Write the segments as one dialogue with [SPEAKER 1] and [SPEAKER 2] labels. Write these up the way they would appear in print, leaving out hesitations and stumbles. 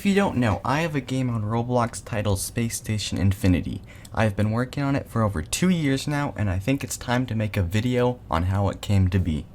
[SPEAKER 1] If you don't know, I have a game on Roblox titled Space Station Infinity. I've been working on it for over 2 years now, and I think it's time to make a video on how it came to be.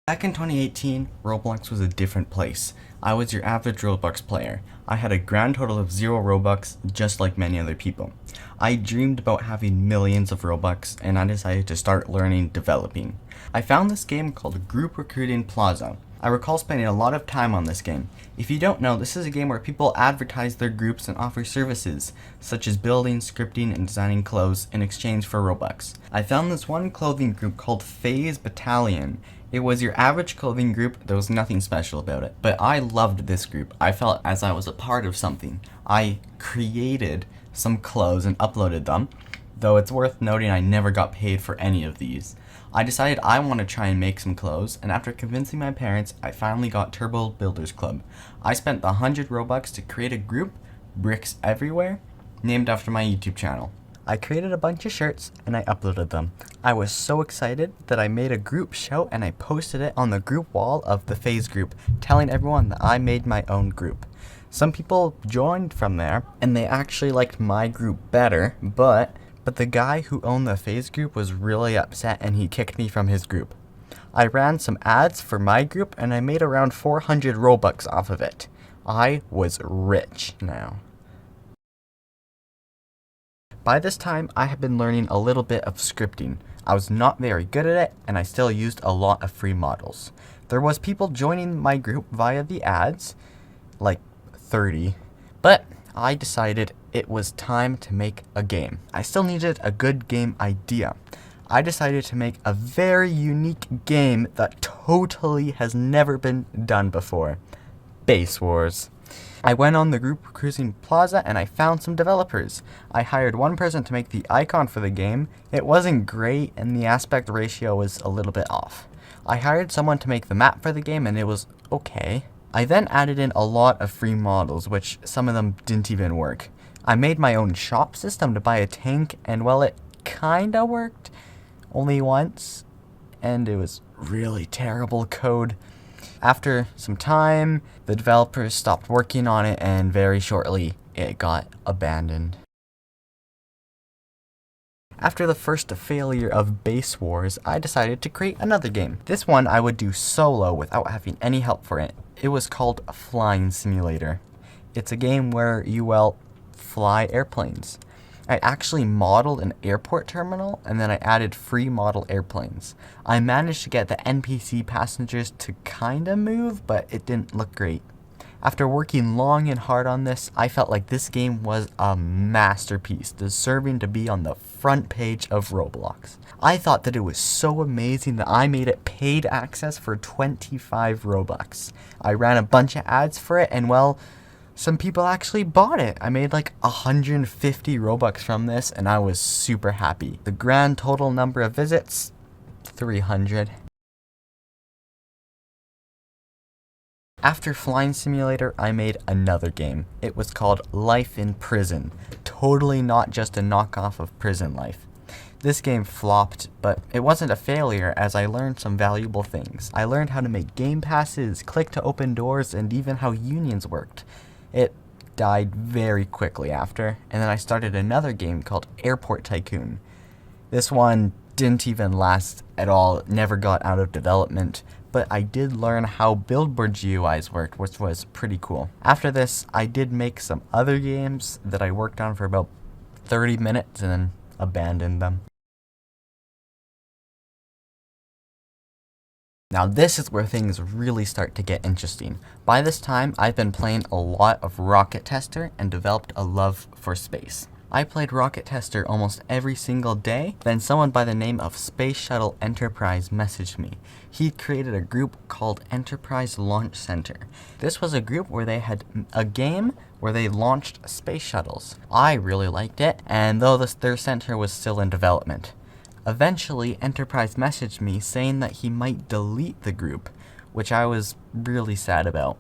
[SPEAKER 1] Back in 2018, Roblox was a different place. I was your average Roblox player. I had a grand total of 0 Robux, just like many other people. I dreamed about having millions of Robux, and I decided to start learning developing. I found this game called Group Recruiting Plaza. I recall spending a lot of time on this game. If you don't know, this is a game where people advertise their groups and offer services, such as building, scripting, and designing clothes in exchange for Robux. I found this one clothing group called FaZe Battalion. It was your average clothing group, there was nothing special about it. But I loved this group. I felt as I was a part of something. I created some clothes and uploaded them, though it's worth noting I never got paid for any of these. I decided I want to try and make some clothes, and after convincing my parents, I finally got Turbo Builders Club. I spent the 100 Robux to create a group, Bricks Everywhere, named after my YouTube channel. I created a bunch of shirts and I uploaded them. I was so excited that I made a group shout and I posted it on the group wall of the FaZe group, telling everyone that I made my own group. Some people joined from there, and they actually liked my group better, but the guy who owned the FaZe group was really upset and he kicked me from his group. I ran some ads for my group and I made around 400 Robux off of it. I was rich now. By this time, I had been learning a little bit of scripting. I was not very good at it, and I still used a lot of free models. There was people joining my group via the ads, like 30, but I decided it was time to make a game. I still needed a good game idea. I decided to make a very unique game that totally has never been done before. Base Wars. I went on the Group Recruiting Plaza and I found some developers. I hired one person to make the icon for the game. It wasn't great and the aspect ratio was a little bit off. I hired someone to make the map for the game and it was okay. I then added in a lot of free models, which some of them didn't even work. I made my own shop system to buy a tank, and well, it kinda worked only once, and it was really terrible code. After some time, the developers stopped working on it, and very shortly, it got abandoned. After the first failure of Base Wars, I decided to create another game. This one I would do solo without having any help for it. It was called Flying Simulator. It's a game where you, fly airplanes. I actually modeled an airport terminal, and then I added free model airplanes. I managed to get the NPC passengers to kinda move, but it didn't look great. After working long and hard on this, I felt like this game was a masterpiece, deserving to be on the front page of Roblox. I thought that it was so amazing that I made it paid access for 25 Robux. I ran a bunch of ads for it, and some people actually bought it. I made like 150 Robux from this, and I was super happy. The grand total number of visits, 300. After Flying Simulator, I made another game. It was called Life in Prison. Totally not just a knockoff of Prison Life. This game flopped, but it wasn't a failure as I learned some valuable things. I learned how to make game passes, click to open doors, and even how unions worked. It died very quickly after, and then I started another game called Airport Tycoon. This one didn't even last at all, it never got out of development, but I did learn how billboard GUIs worked, which was pretty cool. After this, I did make some other games that I worked on for about 30 minutes and then abandoned them. Now this is where things really start to get interesting. By this time, I've been playing a lot of Rocket Tester and developed a love for space. I played Rocket Tester almost every single day, then someone by the name of Space Shuttle Enterprise messaged me. He created a group called Enterprise Launch Center. This was a group where they had a game where they launched space shuttles. I really liked it, and though their center was still in development. Eventually, Enterprise messaged me saying that he might delete the group, which I was really sad about.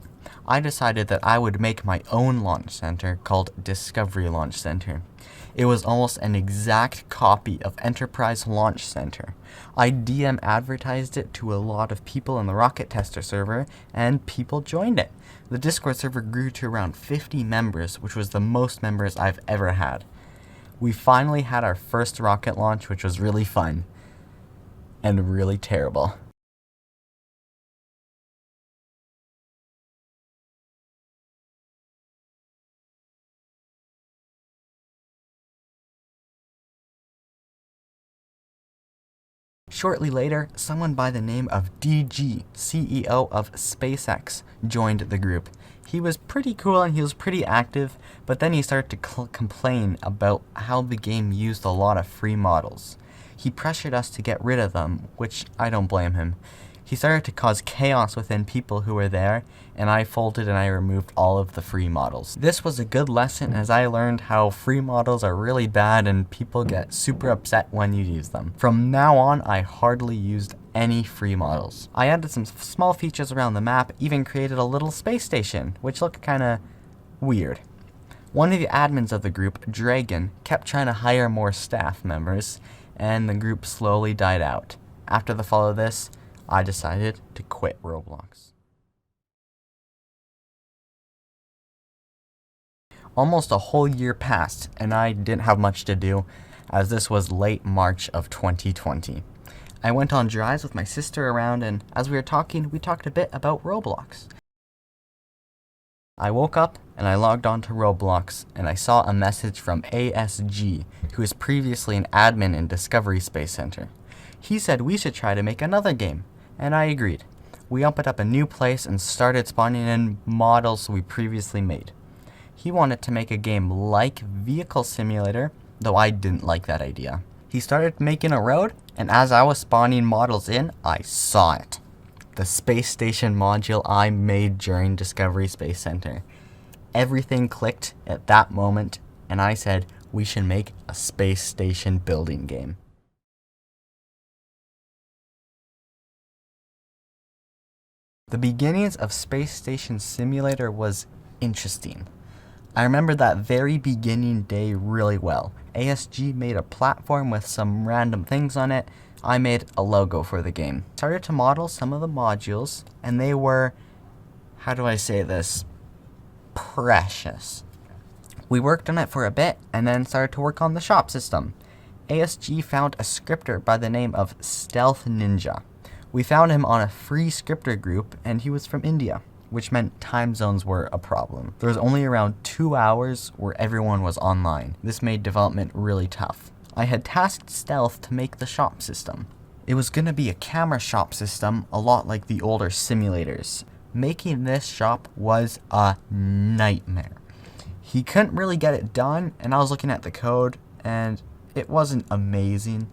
[SPEAKER 1] I decided that I would make my own launch center called Discovery Launch Center. It was almost an exact copy of Enterprise Launch Center. I DM advertised it to a lot of people in the rocket tester server, and people joined it. The Discord server grew to around 50 members, which was the most members I've ever had. We finally had our first rocket launch, which was really fun and really terrible. Shortly later, someone by the name of DG, CEO of SpaceX, joined the group. He was pretty cool and he was pretty active, but then he started to complain about how the game used a lot of free models. He pressured us to get rid of them, which I don't blame him. He started to cause chaos within people who were there, and I folded and I removed all of the free models. This was a good lesson as I learned how free models are really bad and people get super upset when you use them. From now on, I hardly used any free models. I added some small features around the map, even created a little space station, which looked kinda weird. One of the admins of the group, Dragon, kept trying to hire more staff members, and the group slowly died out. After the fall of this, I decided to quit Roblox. Almost a whole year passed, and I didn't have much to do, as this was late March of 2020. I went on drives with my sister around, and as we were talking, we talked a bit about Roblox. I woke up, and I logged on to Roblox, and I saw a message from ASG, who was previously an admin in Discovery Space Center. He said we should try to make another game, and I agreed. We opened up a new place and started spawning in models we previously made. He wanted to make a game like Vehicle Simulator, though I didn't like that idea. He started making a road, and as I was spawning models in, I saw it. The space station module I made during Discovery Space Center. Everything clicked at that moment, and I said we should make a space station building game. The beginnings of Space Station Simulator was interesting. I remember that very beginning day really well. ASG made a platform with some random things on it. I made a logo for the game. Started to model some of the modules, and they were, how do I say this, precious. We worked on it for a bit, and then started to work on the shop system. ASG found a scripter by the name of Stealth Ninja. We found him on a free scripter group, and he was from India, which meant time zones were a problem. There was only around 2 hours where everyone was online. This made development really tough. I had tasked Stealth to make the shop system. It was going to be a camera shop system, a lot like the older simulators. Making this shop was a nightmare. He couldn't really get it done, and I was looking at the code, and it wasn't amazing.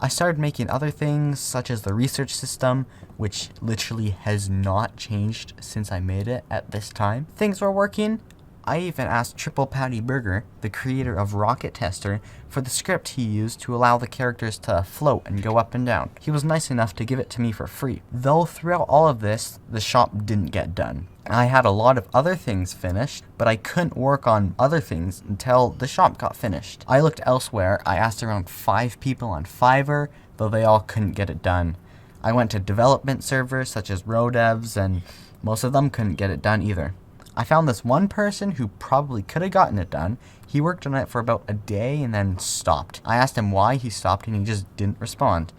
[SPEAKER 1] I started making other things, such as the research system, which literally has not changed since I made it at this time. Things were working. I even asked Triple Patty Burger, the creator of Rocket Tester, for the script he used to allow the characters to float and go up and down. He was nice enough to give it to me for free. Though throughout all of this, the shop didn't get done. I had a lot of other things finished, but I couldn't work on other things until the shop got finished. I looked elsewhere. I asked around 5 people on Fiverr, though they all couldn't get it done. I went to development servers such as Rodevs, and most of them couldn't get it done either. I found this one person who probably could have gotten it done. He worked on it for about a day and then stopped. I asked him why he stopped and he just didn't respond.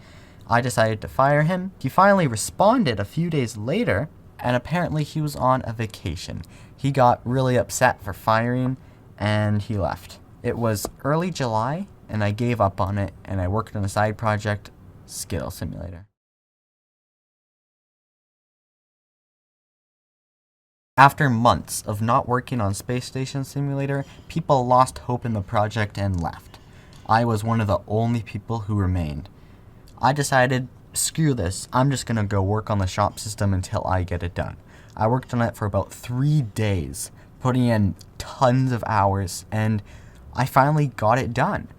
[SPEAKER 1] I decided to fire him. He finally responded a few days later, and apparently he was on a vacation. He got really upset for firing, and he left. It was early July, and I gave up on it, and I worked on a side project, Skittle Simulator. After months of not working on Space Station Simulator, people lost hope in the project and left. I was one of the only people who remained. I decided, screw this, I'm just gonna go work on the shop system until I get it done. I worked on it for about 3 days, putting in tons of hours, and I finally got it done.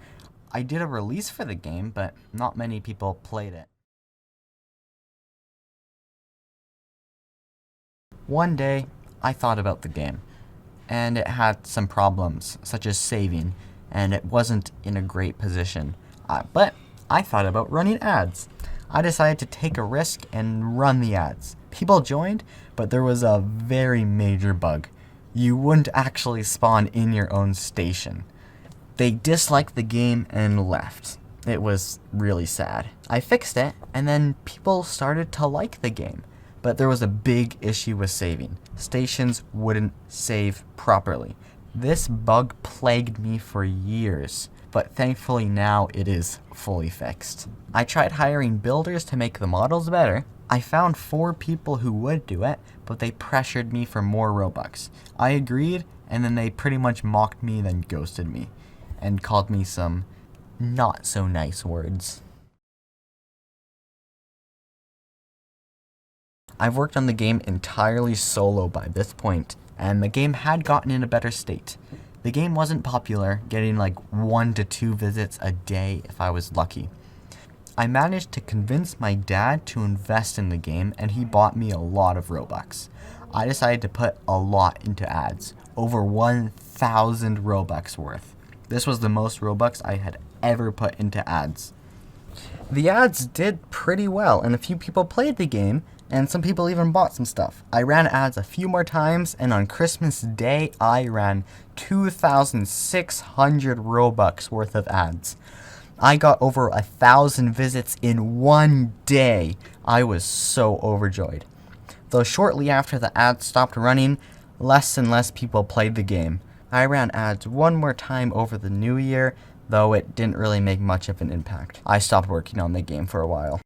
[SPEAKER 1] I did a release for the game, but not many people played it. One day, I thought about the game, and it had some problems, such as saving. and it wasn't in a great position. But I thought about running ads. I decided to take a risk and run the ads. People joined, but there was a very major bug. You wouldn't actually spawn in your own station. They disliked the game and left. It was really sad. I fixed it, and then people started to like the game. But there was a big issue with saving. Stations wouldn't save properly. This bug plagued me for years, but thankfully now it is fully fixed. I tried hiring builders to make the models better. I found 4 people who would do it, but they pressured me for more Robux. I agreed, and then they pretty much mocked me, then ghosted me, and called me some not so nice words. I've worked on the game entirely solo by this point, and the game had gotten in a better state. The game wasn't popular, getting like 1 to 2 visits a day if I was lucky. I managed to convince my dad to invest in the game, and he bought me a lot of Robux. I decided to put a lot into ads, over 1,000 Robux worth. This was the most Robux I had ever put into ads. The ads did pretty well, and a few people played the game, and some people even bought some stuff. I ran ads a few more times, and on Christmas Day, I ran 2,600 Robux worth of ads. I got over 1,000 visits in one day. I was so overjoyed. Though shortly after the ads stopped running, less and less people played the game. I ran ads one more time over the new year, though it didn't really make much of an impact. I stopped working on the game for a while.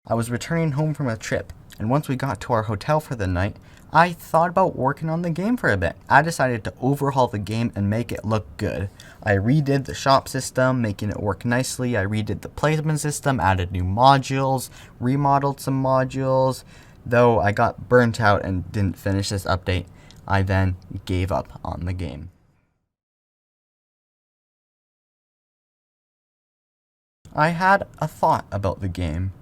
[SPEAKER 1] I was returning home from a trip, and once we got to our hotel for the night, I thought about working on the game for a bit. I decided to overhaul the game and make it look good. I redid the shop system, making it work nicely. I redid the placement system, added new modules, remodeled some modules. Though I got burnt out and didn't finish this update, I then gave up on the game. I had a thought about the game,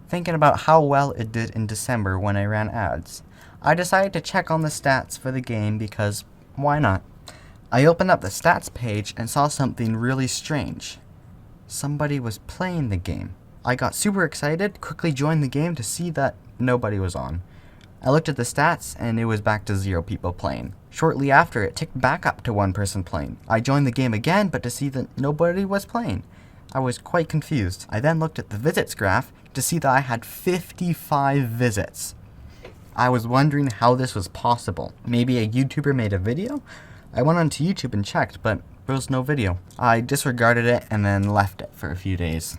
[SPEAKER 1] thinking about how well it did in December when I ran ads. I decided to check on the stats for the game because why not? I opened up the stats page and saw something really strange. Somebody was playing the game. I got super excited, quickly joined the game to see that nobody was on. I looked at the stats and it was back to 0 people playing. Shortly after, it ticked back up to 1 person playing. I joined the game again, but to see that nobody was playing. I was quite confused. I then looked at the visits graph to see that I had 55 visits. I was wondering how this was possible. Maybe a YouTuber made a video? I went onto YouTube and checked, but there was no video. I disregarded it and then left it for a few days.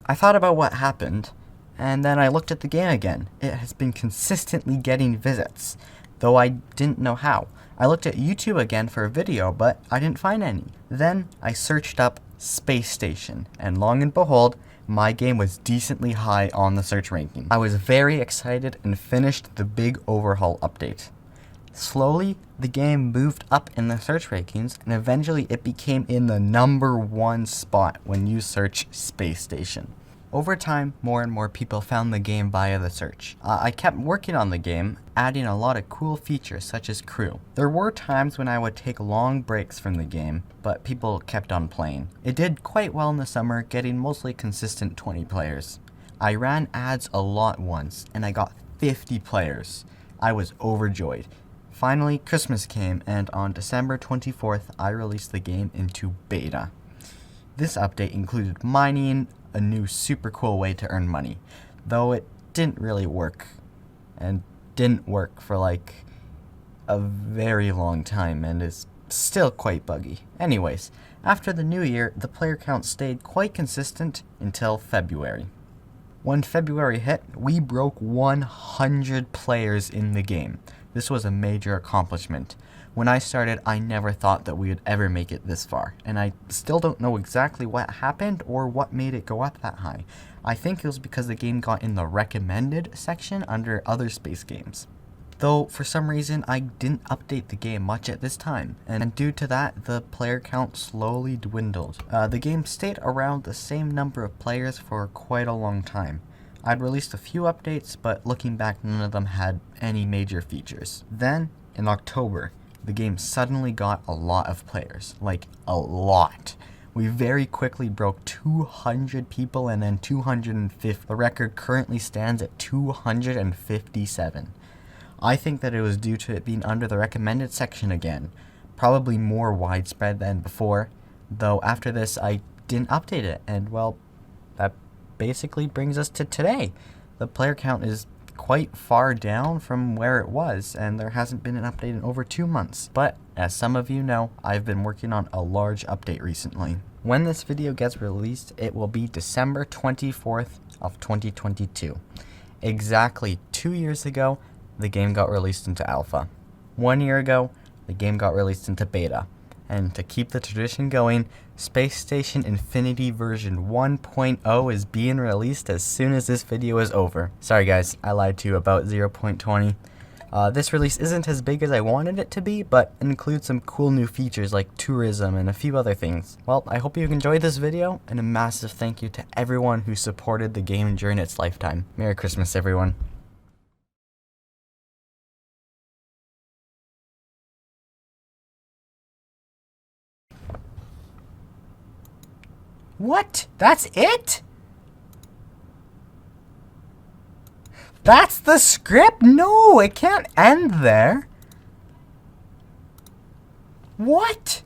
[SPEAKER 1] I thought about what happened, and then I looked at the game again. It has been consistently getting visits, though I didn't know how. I looked at YouTube again for a video, but I didn't find any. Then I searched up Space Station, and long and behold, my game was decently high on the search ranking. I was very excited and finished the big overhaul update. Slowly, the game moved up in the search rankings, and eventually it became in the #1 spot when you search Space Station. Over time, more and more people found the game via the search. I kept working on the game, adding a lot of cool features such as crew. There were times when I would take long breaks from the game, but people kept on playing. It did quite well in the summer, getting mostly consistent 20 players. I ran ads a lot once, and I got 50 players. I was overjoyed. Finally, Christmas came, and on December 24th, I released the game into beta. This update included mining, a new super cool way to earn money, though it didn't really work, and didn't work for like a very long time and is still quite buggy. Anyways, after the new year, the player count stayed quite consistent until February. When February hit, we broke 100 players in the game. This was a major accomplishment. When I started, I never thought that we would ever make it this far, and I still don't know exactly what happened or what made it go up that high. I think it was because the game got in the recommended section under other space games. Though, for some reason, I didn't update the game much at this time, and due to that, the player count slowly dwindled. The game stayed around the same number of players for quite a long time. I'd released a few updates, but looking back, none of them had any major features. Then, in October, the game suddenly got a lot of players. Like, a lot. We very quickly broke 200 people and then 250. The record currently stands at 257. I think that it was due to it being under the recommended section again. Probably more widespread than before, though after this I didn't update it, and well, that basically brings us to today. The player count is quite far down from where it was, and there hasn't been an update in over 2 months. But as some of you know, I've been working on a large update recently. When this video gets released, it will be December 24th of 2022. Exactly 2 years ago, the game got released into alpha. 1 year ago, the game got released into beta. And to keep the tradition going, Space Station Infinity version 1.0 is being released as soon as this video is over. Sorry guys, I lied to you about 0.20. This release isn't as big as I wanted it to be, but includes some cool new features like tourism and a few other things. Well, I hope you enjoyed this video, and a massive thank you to everyone who supported the game during its lifetime. Merry Christmas, everyone. What? That's it? That's the script? No, it can't end there. What?